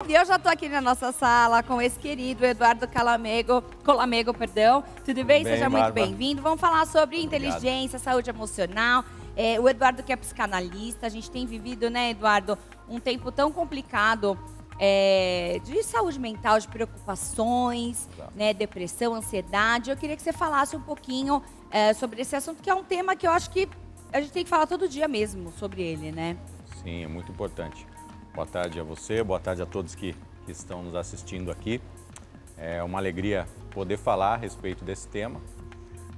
E eu já estou aqui na nossa sala com esse querido Eduardo Colamego, perdão. Tudo bem? Seja muito bem-vindo. Vamos falar sobre inteligência, saúde emocional. O Eduardo que é psicanalista. A gente tem vivido, né, Eduardo, um tempo tão complicado de saúde mental, de preocupações, né, depressão, ansiedade. Eu queria que você falasse um pouquinho sobre esse assunto, que é um tema que eu acho que a gente tem que falar todo dia mesmo sobre ele, né? Sim, é muito importante. Boa tarde a você, boa tarde a todos que estão nos assistindo aqui. É uma alegria poder falar a respeito desse tema.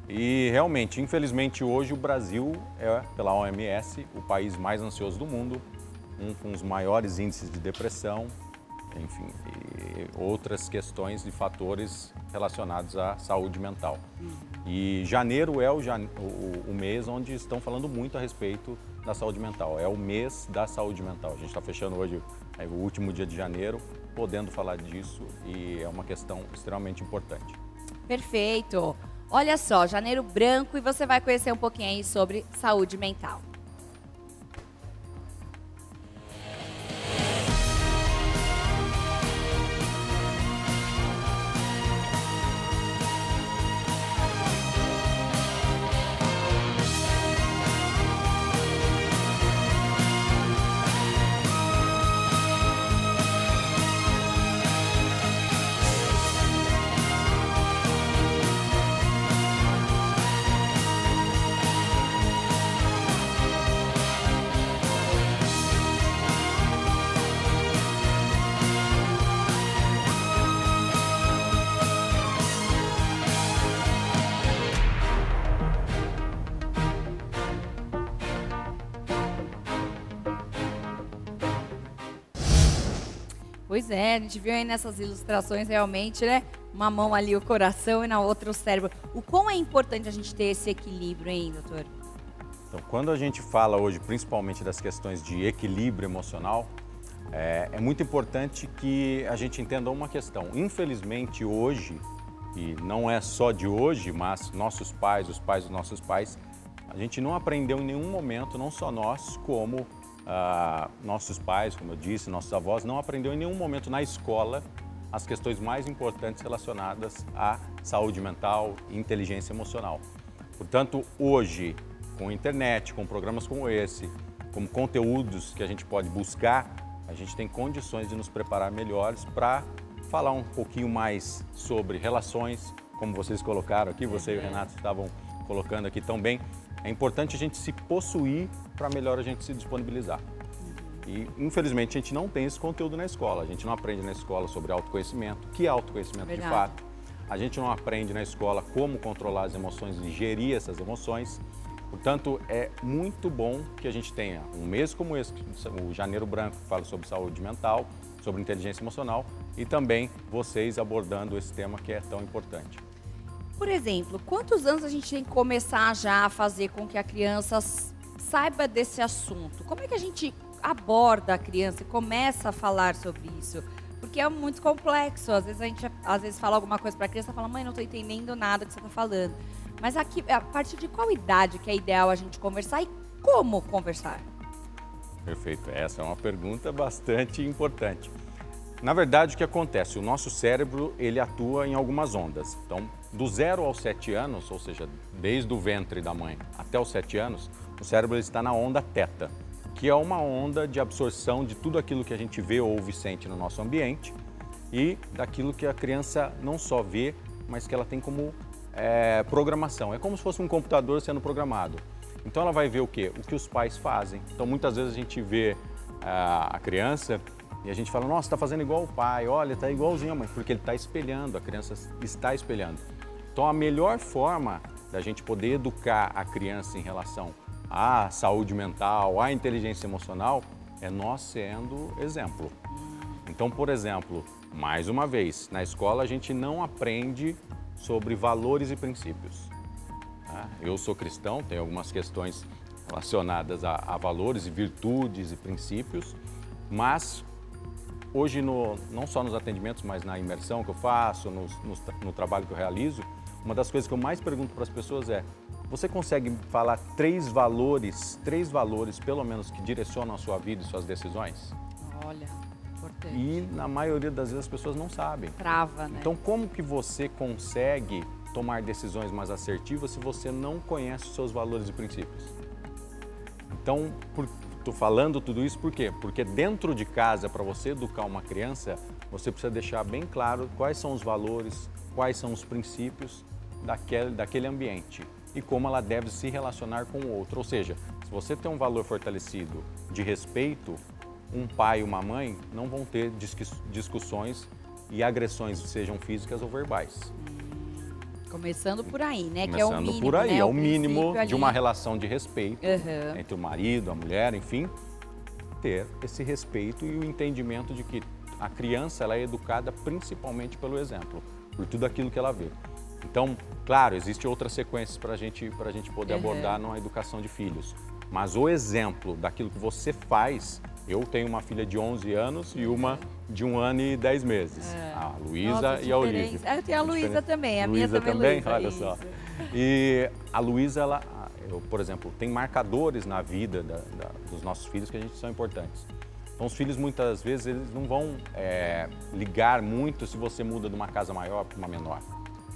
E realmente, infelizmente, hoje o Brasil é, pela OMS, o país mais ansioso do mundo, com os maiores índices de depressão, enfim, e outras questões e fatores relacionados à saúde mental. E janeiro é o mês onde estão falando muito a respeito da saúde mental. É o mês da saúde mental. A gente está fechando hoje o último dia de janeiro, podendo falar disso, e é uma questão extremamente importante. Perfeito. Olha só, Janeiro Branco, e você vai conhecer um pouquinho aí sobre saúde mental. Pois é, a gente viu aí nessas ilustrações realmente, né? Uma mão ali o coração e na outra o cérebro. O quão é importante a gente ter esse equilíbrio, hein, doutor? Então, quando a gente fala hoje, principalmente das questões de equilíbrio emocional, é muito importante que a gente entenda uma questão. Infelizmente, hoje, e não é só de hoje, mas nossos pais, os pais dos nossos pais, a gente não aprendeu em nenhum momento, não só nós, como nossos pais, como eu disse, nossos avós, não aprendeu em nenhum momento na escola as questões mais importantes relacionadas à saúde mental e inteligência emocional. Portanto, hoje, com a internet, com programas como esse, como conteúdos que a gente pode buscar, a gente tem condições de nos preparar melhores para falar um pouquinho mais sobre relações, como vocês colocaram aqui, você e o Renato estavam colocando aqui tão bem. É importante a gente se possuir para melhor a gente se disponibilizar. E, infelizmente, a gente não tem esse conteúdo na escola. A gente não aprende na escola sobre autoconhecimento, que é autoconhecimento de fato. A gente não aprende na escola como controlar as emoções e gerir essas emoções. Portanto, é muito bom que a gente tenha um mês como esse, o Janeiro Branco, que fala sobre saúde mental, sobre inteligência emocional, e também vocês abordando esse tema que é tão importante. Por exemplo, quantos anos a gente tem que começar já a fazer com que a criança saiba desse assunto? Como é que a gente aborda a criança e começa a falar sobre isso? Porque é muito complexo. Às vezes a gente fala alguma coisa para a criança e fala, mãe, não estou entendendo nada que você está falando. Mas aqui, a partir de qual idade que é ideal a gente conversar e como conversar? Perfeito. Essa é uma pergunta bastante importante. Na verdade, o que acontece? O nosso cérebro, ele atua em algumas ondas. Então, do 0 aos 7 anos, ou seja, desde o ventre da mãe até os 7 anos, o cérebro está na onda teta, que é uma onda de absorção de tudo aquilo que a gente vê, ouve e sente no nosso ambiente e daquilo que a criança não só vê, mas que ela tem como programação. É como se fosse um computador sendo programado. Então, ela vai ver o quê? O que os pais fazem. Então, muitas vezes a gente vê a criança e a gente fala, nossa, está fazendo igual o pai, olha, está igualzinho a mãe, porque ele está espelhando, a criança está espelhando. Então, a melhor forma da gente poder educar a criança em relação à saúde mental, à inteligência emocional, é nós sendo exemplo. Então, por exemplo, mais uma vez, na escola a gente não aprende sobre valores e princípios. Tá? Eu sou cristão, tenho algumas questões relacionadas a valores e virtudes e princípios, mas hoje, não só nos atendimentos, mas na imersão que eu faço, no trabalho que eu realizo, uma das coisas que eu mais pergunto para as pessoas é, você consegue falar três valores pelo menos que direcionam a sua vida e suas decisões? Olha, importante. importante. E na maioria das vezes as pessoas não sabem. Trava, né? Então como que você consegue tomar decisões mais assertivas se você não conhece os seus valores e princípios? Então, estou falando tudo isso por quê? Porque dentro de casa, para você educar uma criança, você precisa deixar bem claro quais são os valores, quais são os princípios daquele ambiente e como ela deve se relacionar com o outro. Ou seja, se você tem um valor fortalecido de respeito, um pai e uma mãe não vão ter discussões e agressões, sejam físicas ou verbais. Começando por aí, né? Começando que é o mínimo, por aí, né? é o mínimo ali de uma relação de respeito Uhum. entre o marido, a mulher, enfim, ter esse respeito e o entendimento de que a criança ela é educada principalmente pelo exemplo, por tudo aquilo que ela vê. Então, claro, existem outras sequências para a gente poder abordar na educação de filhos, mas o exemplo daquilo que você faz, eu tenho uma filha de 11 anos e uma de 1 ano e 10 meses, a Luísa e a Olívia. Eu tenho a Luísa também, a minha Luísa também, olha isso. só. E a Luísa, eu, por exemplo, tem marcadores na vida dos nossos filhos que a gente são importantes. Então, os filhos, muitas vezes, eles não vão ligar muito se você muda de uma casa maior para uma menor.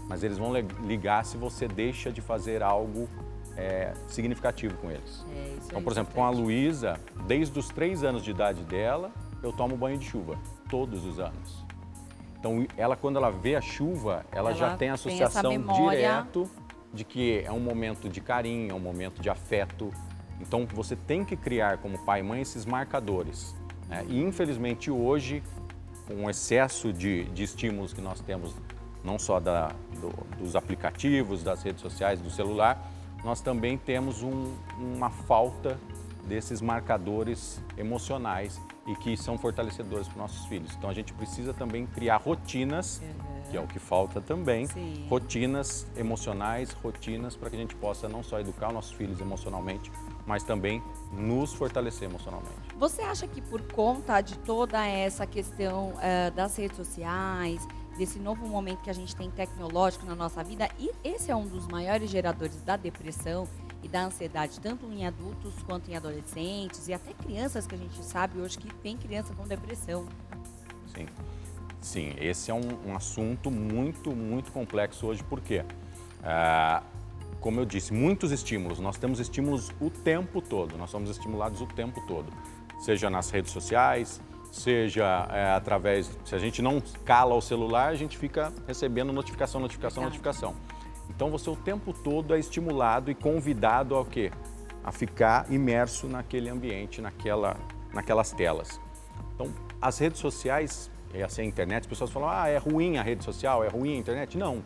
Mas eles vão ligar se você deixa de fazer algo significativo com eles. Então, por exemplo, com a Luísa, desde os 3 anos de idade dela, eu tomo banho de chuva, todos os anos. Então, quando ela vê a chuva, ela já tem a associação direto de que é um momento de carinho, é um momento de afeto. Então, você tem que criar, como pai e mãe, esses marcadores. E, infelizmente, hoje, com o excesso de estímulos que nós temos, não só dos aplicativos, das redes sociais, do celular, nós também temos uma falta desses marcadores emocionais e que são fortalecedores para os nossos filhos. Então, a gente precisa também criar rotinas, que é o que falta também, rotinas emocionais, rotinas para que a gente possa não só educar os nossos filhos emocionalmente, mas também nos fortalecer emocionalmente. Você acha que por conta de toda essa questão das redes sociais, desse novo momento que a gente tem tecnológico na nossa vida, e esse é um dos maiores geradores da depressão e da ansiedade, tanto em adultos quanto em adolescentes e até crianças, que a gente sabe hoje que tem criança com depressão? Sim, esse é um assunto muito, muito complexo hoje, porque, como eu disse, muitos estímulos, nós temos estímulos o tempo todo, nós somos estimulados o tempo todo, seja nas redes sociais, seja através, se a gente não cala o celular, a gente fica recebendo notificação. Então você o tempo todo é estimulado e convidado ao quê? A ficar imerso naquele ambiente, naquelas telas. Então as redes sociais, e assim a internet, as pessoas falam, é ruim a rede social, é ruim a internet? Não,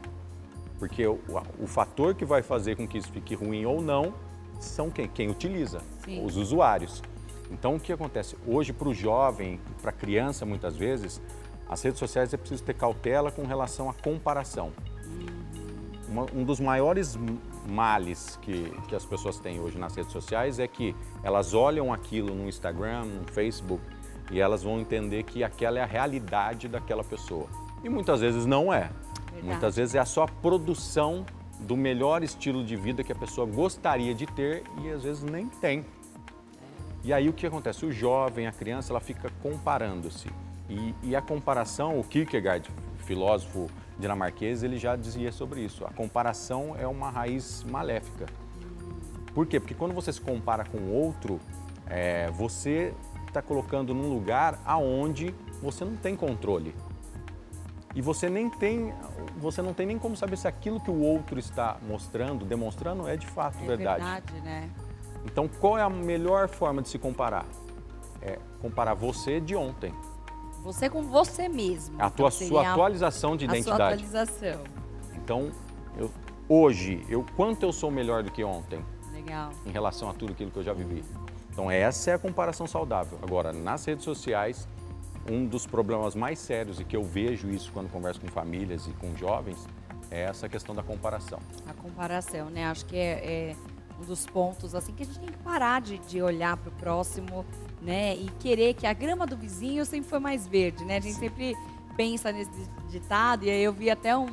porque o fator que vai fazer com que isso fique ruim ou não são quem utiliza, os usuários. Então, o que acontece? Hoje, para o jovem, para a criança, muitas vezes, as redes sociais é preciso ter cautela com relação à comparação. Um dos maiores males que as pessoas têm hoje nas redes sociais é que elas olham aquilo no Instagram, no Facebook, e elas vão entender que aquela é a realidade daquela pessoa. E muitas vezes não é. Verdade. Muitas vezes é só a produção do melhor estilo de vida que a pessoa gostaria de ter e às vezes nem tem. E aí o que acontece? O jovem, a criança, ela fica comparando-se. E a comparação, o Kierkegaard, filósofo dinamarquês, ele já dizia sobre isso. A comparação é uma raiz maléfica. Por quê? Porque quando você se compara com o outro, você está colocando num lugar aonde você não tem controle. E você não tem nem como saber se aquilo que o outro está demonstrando é de fato verdade. É verdade, né? Então, qual é a melhor forma de se comparar? É comparar você de ontem. Você com você mesmo. Sua atualização de identidade. A sua atualização. Então, hoje, quanto eu sou melhor do que ontem? Legal. Em relação a tudo aquilo que eu já vivi. Então, essa é a comparação saudável. Agora, nas redes sociais, um dos problemas mais sérios, e que eu vejo isso quando converso com famílias e com jovens, é essa questão da comparação. A comparação, né? Acho que é um dos pontos assim que a gente tem que parar de olhar para o próximo, né? E querer que a grama do vizinho sempre foi mais verde, né? A gente sempre pensa nesse ditado, e aí eu vi até um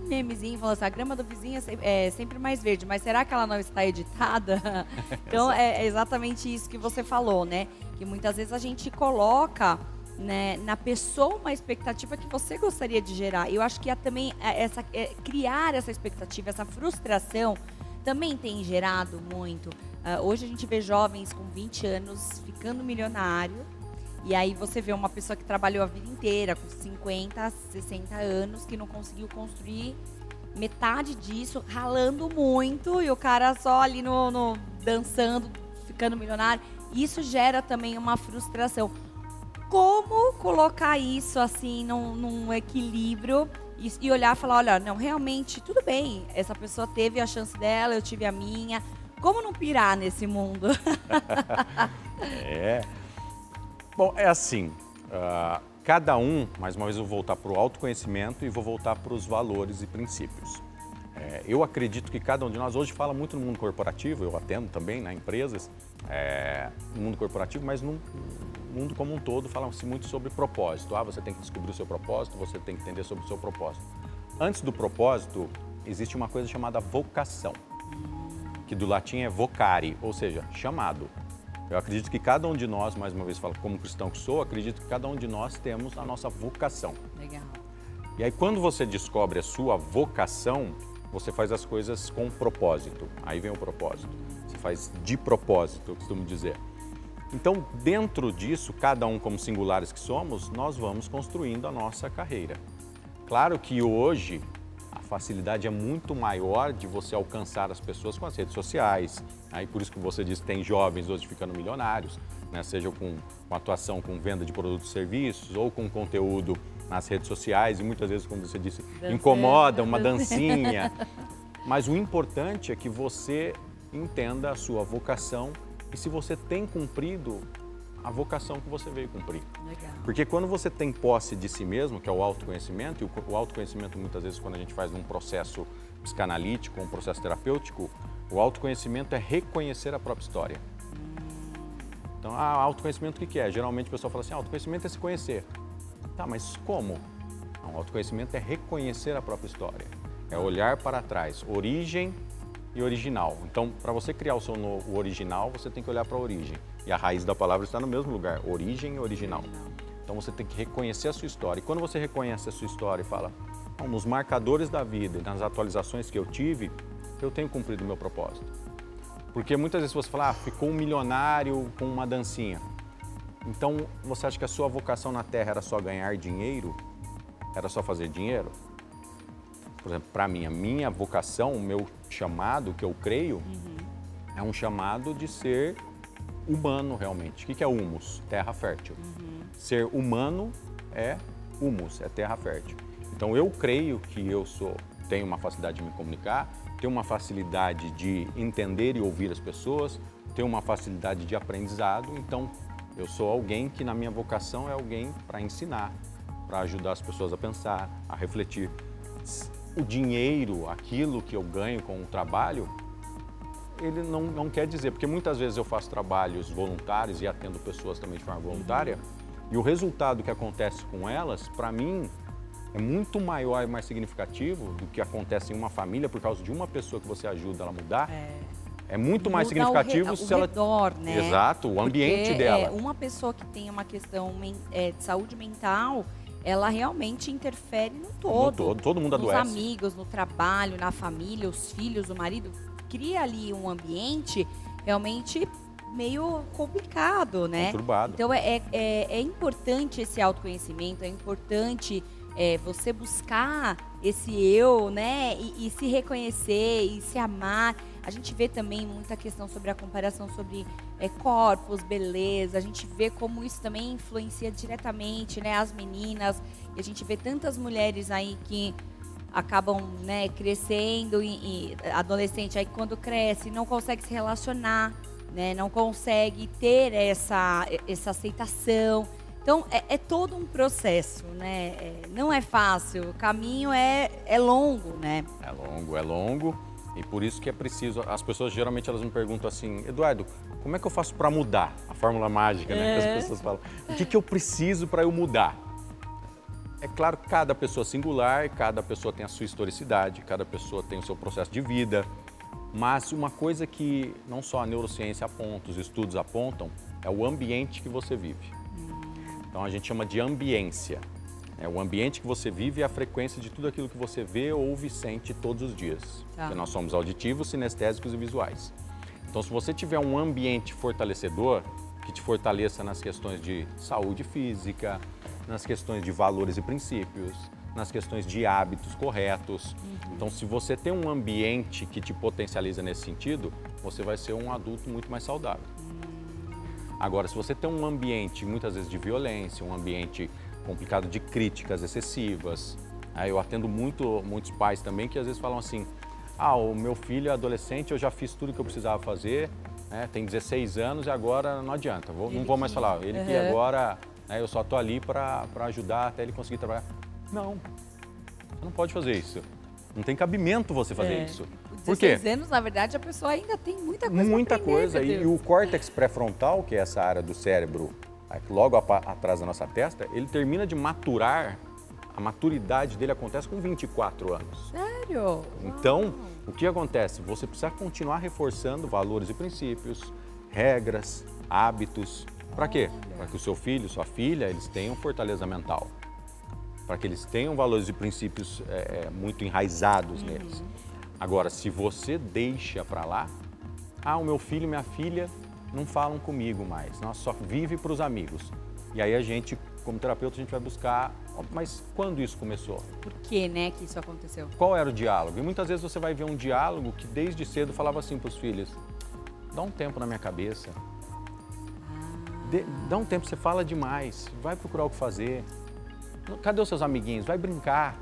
memezinho falando assim, a grama do vizinho é sempre mais verde, mas será que ela não está editada? Então é exatamente isso que você falou, né? Que muitas vezes a gente coloca né, na pessoa uma expectativa que você gostaria de gerar. Eu acho que também criar essa expectativa, essa frustração, também tem gerado muito. Hoje a gente vê jovens com 20 anos ficando milionário, e aí você vê uma pessoa que trabalhou a vida inteira, com 50, 60 anos, que não conseguiu construir metade disso, ralando muito, e o cara só ali no dançando, ficando milionário. Isso gera também uma frustração. Como colocar isso assim num equilíbrio e olhar e falar, olha, não, realmente, tudo bem, essa pessoa teve a chance dela, eu tive a minha. Como não pirar nesse mundo? Bom, é assim, cada um, mais uma vez eu vou voltar para o autoconhecimento e vou voltar para os valores e princípios. Eu acredito que cada um de nós, hoje fala muito no mundo corporativo, eu atendo também, né, empresas, no mundo corporativo, mas no mundo como um todo fala-se muito sobre propósito. Você tem que descobrir o seu propósito, você tem que entender sobre o seu propósito. Antes do propósito, existe uma coisa chamada vocação, que do latim é vocare, ou seja, chamado. Eu acredito que cada um de nós, mais uma vez falo como cristão que sou, acredito que cada um de nós temos a nossa vocação. Legal. E aí quando você descobre a sua vocação, você faz as coisas com propósito. Aí vem o propósito. Você faz de propósito, eu costumo dizer. Então, dentro disso, cada um como singulares que somos, nós vamos construindo a nossa carreira. Claro que hoje a facilidade é muito maior de você alcançar as pessoas com as redes sociais. Aí por isso que você diz que tem jovens hoje ficando milionários, né? Seja com atuação com venda de produtos e serviços ou com conteúdo nas redes sociais e muitas vezes, como você disse, incomoda, uma dancinha. Mas o importante é que você entenda a sua vocação e se você tem cumprido a vocação que você veio cumprir. Legal. Porque quando você tem posse de si mesmo, que é o autoconhecimento, e o autoconhecimento muitas vezes quando a gente faz um processo psicanalítico, um processo terapêutico, o autoconhecimento é reconhecer a própria história. Então, autoconhecimento o que é? Geralmente o pessoal fala assim, autoconhecimento é se conhecer. Tá, mas como? Não, autoconhecimento é reconhecer a própria história, é olhar para trás, origem e original. Então, para você criar o original, você tem que olhar para a origem. E a raiz da palavra está no mesmo lugar, origem e original. Então, você tem que reconhecer a sua história. E quando você reconhece a sua história e fala, nos marcadores da vida e nas atualizações que eu tive, eu tenho cumprido o meu propósito. Porque muitas vezes você fala, ficou um milionário com uma dancinha. Então, você acha que a sua vocação na Terra era só ganhar dinheiro? Era só fazer dinheiro? Por exemplo, para mim, a minha vocação, o meu chamado, que eu creio, é um chamado de ser humano realmente. O que é humus? Terra fértil. Ser humano é humus, é terra fértil. Então, eu creio que tenho uma facilidade de me comunicar, tenho uma facilidade de entender e ouvir as pessoas, tenho uma facilidade de aprendizado, então eu sou alguém que na minha vocação é alguém para ensinar, para ajudar as pessoas a pensar, a refletir. O dinheiro, aquilo que eu ganho com o trabalho, ele não quer dizer, porque muitas vezes eu faço trabalhos voluntários e atendo pessoas também de forma voluntária, e o resultado que acontece com elas, para mim, é muito maior e mais significativo do que acontece em uma família por causa de uma pessoa que você ajuda ela a mudar. É muito mais significativo se ela... redor, né? Exato, o ambiente porque, dela. Uma pessoa que tem uma questão de saúde mental, ela realmente interfere no todo. Todo mundo adoece. Nos amigos, no trabalho, na família, os filhos, o marido. Cria ali um ambiente realmente meio complicado, né? Conturbado. Então, é importante esse autoconhecimento, é importante você buscar esse eu, né? E se reconhecer e se amar. A gente vê também muita questão sobre a comparação sobre corpos, beleza. A gente vê como isso também influencia diretamente, né, as meninas. E a gente vê tantas mulheres aí que acabam, né, crescendo e adolescente aí quando cresce não consegue se relacionar, né, não consegue ter essa aceitação. Então, é todo um processo, né? Não é fácil, o caminho é longo, né? É longo e por isso que é preciso... As pessoas geralmente elas me perguntam assim, Eduardo, como é que eu faço para mudar? A fórmula mágica, né? Que as pessoas falam. O que eu preciso para eu mudar? É claro que cada pessoa é singular, cada pessoa tem a sua historicidade, cada pessoa tem o seu processo de vida, mas uma coisa que não só a neurociência aponta, os estudos apontam, é o ambiente que você vive. Então a gente chama de ambiência. É o ambiente que você vive e a frequência de tudo aquilo que você vê, ouve e sente todos os dias. Tá. Porque nós somos auditivos, sinestésicos e visuais. Então, se você tiver um ambiente fortalecedor, que te fortaleça nas questões de saúde física, nas questões de valores e princípios, nas questões de hábitos corretos. Então, se você tem um ambiente que te potencializa nesse sentido, você vai ser um adulto muito mais saudável. Agora, se você tem um ambiente, muitas vezes, de violência, um ambiente complicado de críticas excessivas, eu atendo muitos pais também que às vezes falam assim, o meu filho é adolescente, eu já fiz tudo que eu precisava fazer, tem 16 anos e agora não adianta, não vou mais falar, ele que agora eu só estou ali para ajudar até ele conseguir trabalhar. Não, você não pode fazer isso, não tem cabimento você fazer isso. Por quê? 16 anos, na verdade, a pessoa ainda tem muita coisa Muita pra aprender, coisa, e o córtex pré-frontal, que é essa área do cérebro logo atrás da nossa testa, ele termina de maturar, a maturidade dele acontece com 24 anos. Sério? Então, o que acontece? Você precisa continuar reforçando valores e princípios, regras, hábitos. Para quê? Para que o seu filho, sua filha, eles tenham fortaleza mental. Para que eles tenham valores e princípios muito enraizados neles. Agora, se você deixa para lá, o meu filho e minha filha não falam comigo mais, nós só vive para os amigos. E aí a gente, como terapeuta, a gente vai buscar, mas quando isso começou? Por que, né, que isso aconteceu? Qual era o diálogo? E muitas vezes você vai ver um diálogo que desde cedo falava assim para os filhos, dá um tempo na minha cabeça, dá um tempo, você fala demais, vai procurar o que fazer, cadê os seus amiguinhos, vai brincar,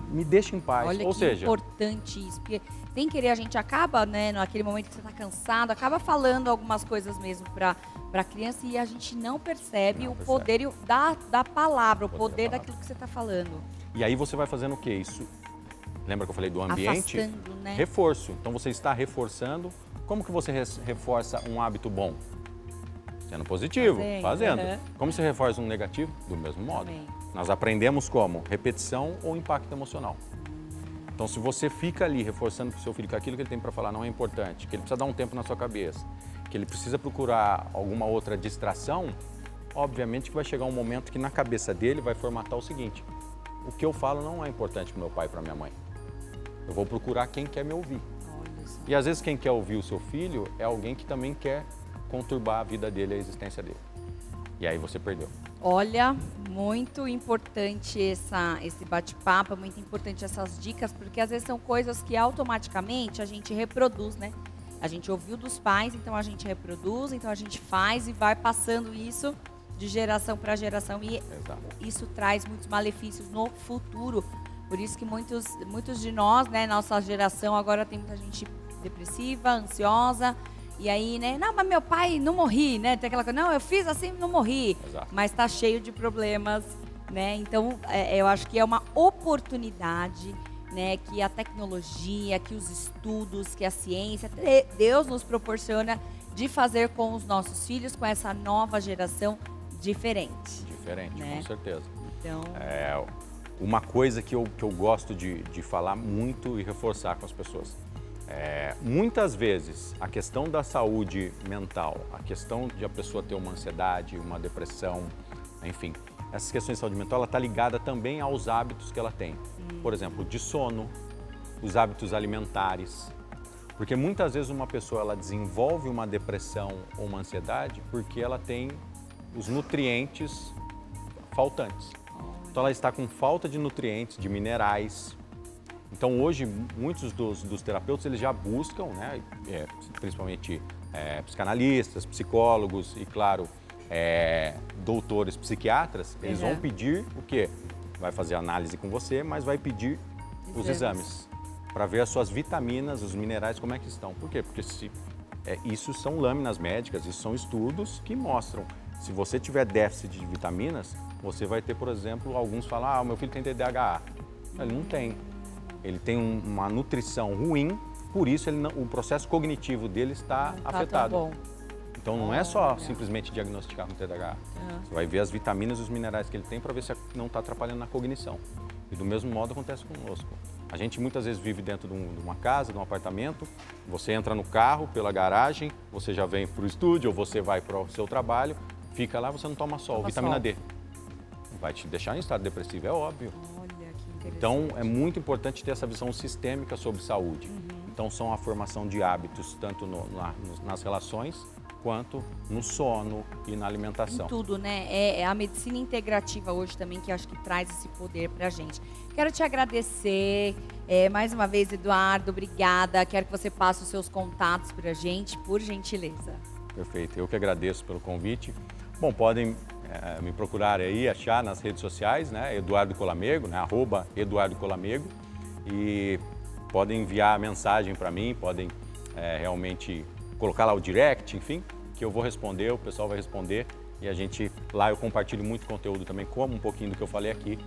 me deixa em paz. Olha, ou que seja, importante isso, porque sem querer a gente acaba, né, naquele momento que você está cansado, acaba falando algumas coisas mesmo para a criança e a gente não percebe o poder da palavra, o poder daquilo que você está falando. E aí você vai fazendo o quê? Isso, lembra que eu falei do ambiente? Afastando, né? Reforço. Então você está reforçando. Como que você reforça um hábito bom? Sendo positivo, fazendo. Como você reforça um negativo? Do mesmo modo. Também. Nós aprendemos como? Repetição ou impacto emocional. Então, se você fica ali reforçando para o seu filho que aquilo que ele tem para falar não é importante, que ele precisa dar um tempo na sua cabeça, que ele precisa procurar alguma outra distração, obviamente que vai chegar um momento que na cabeça dele vai formatar o seguinte, o que eu falo não é importante para meu pai e para minha mãe. Eu vou procurar quem quer me ouvir. E às vezes quem quer ouvir o seu filho é alguém que também quer conturbar a vida dele, a existência dele. E aí você perdeu. Olha, muito importante esse bate-papo, muito importante essas dicas, porque às vezes são coisas que automaticamente a gente reproduz, né? A gente ouviu dos pais, então a gente reproduz, então a gente faz e vai passando isso de geração para geração e isso traz muitos malefícios no futuro. Por isso que muitos de nós, né, nossa geração agora tem muita gente depressiva, ansiosa. E aí, né, não, mas meu pai não morri, né? Tem aquela coisa, não, eu fiz assim, não morri. Mas tá cheio de problemas, né? Então, eu acho que é uma oportunidade, né, que a tecnologia, que os estudos, que a ciência, Deus nos proporciona de fazer com os nossos filhos, com essa nova geração diferente. Diferente, né? Com certeza. Então... uma coisa que eu gosto de falar muito e reforçar com as pessoas. Muitas vezes a questão da saúde mental, a questão de a pessoa ter uma ansiedade, uma depressão, enfim, essas questões de saúde mental, ela está ligada também aos hábitos que ela tem. Por exemplo, de sono, os hábitos alimentares. Porque muitas vezes uma pessoa ela desenvolve uma depressão ou uma ansiedade porque ela tem os nutrientes faltantes. Então ela está com falta de nutrientes, de minerais. Então hoje muitos dos terapeutas eles já buscam, né, principalmente psicanalistas, psicólogos e claro, doutores psiquiatras, eles vão pedir o quê? Vai fazer análise com você, mas vai pedir os exames para ver as suas vitaminas, os minerais, como é que estão. Por quê? Porque isso são lâminas médicas, isso são estudos que mostram. Se você tiver déficit de vitaminas, você vai ter, por exemplo, alguns falam, o meu filho tem TDAH. Ele não tem. Ele tem uma nutrição ruim, por isso o processo cognitivo dele está afetado. Então não é só simplesmente diagnosticar com TDAH. Você vai ver as vitaminas e os minerais que ele tem para ver se não está atrapalhando na cognição. E do mesmo modo acontece conosco. A gente muitas vezes vive dentro de uma casa, de um apartamento, você entra no carro pela garagem, você já vem para o estúdio ou você vai para o seu trabalho, fica lá, você não toma sol. Vitamina D. Vai te deixar em estado depressivo, é óbvio. Olha, que interessante. Então, é muito importante ter essa visão sistêmica sobre saúde. Então, são a formação de hábitos, tanto nas relações, quanto no sono e na alimentação. Em tudo, né? É a medicina integrativa hoje também que acho que traz esse poder pra gente. Quero te agradecer mais uma vez, Eduardo, obrigada. Quero que você passe os seus contatos pra gente, por gentileza. Perfeito, eu que agradeço pelo convite. Bom, podem me procurar aí, achar nas redes sociais, né? Eduardo Colamego, né? @EduardoColamego. E podem enviar mensagem para mim, podem realmente colocar lá o direct, enfim, que eu vou responder, o pessoal vai responder. E lá eu compartilho muito conteúdo também, como um pouquinho do que eu falei aqui.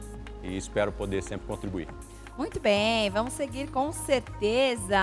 E espero poder sempre contribuir. Muito bem, vamos seguir com certeza.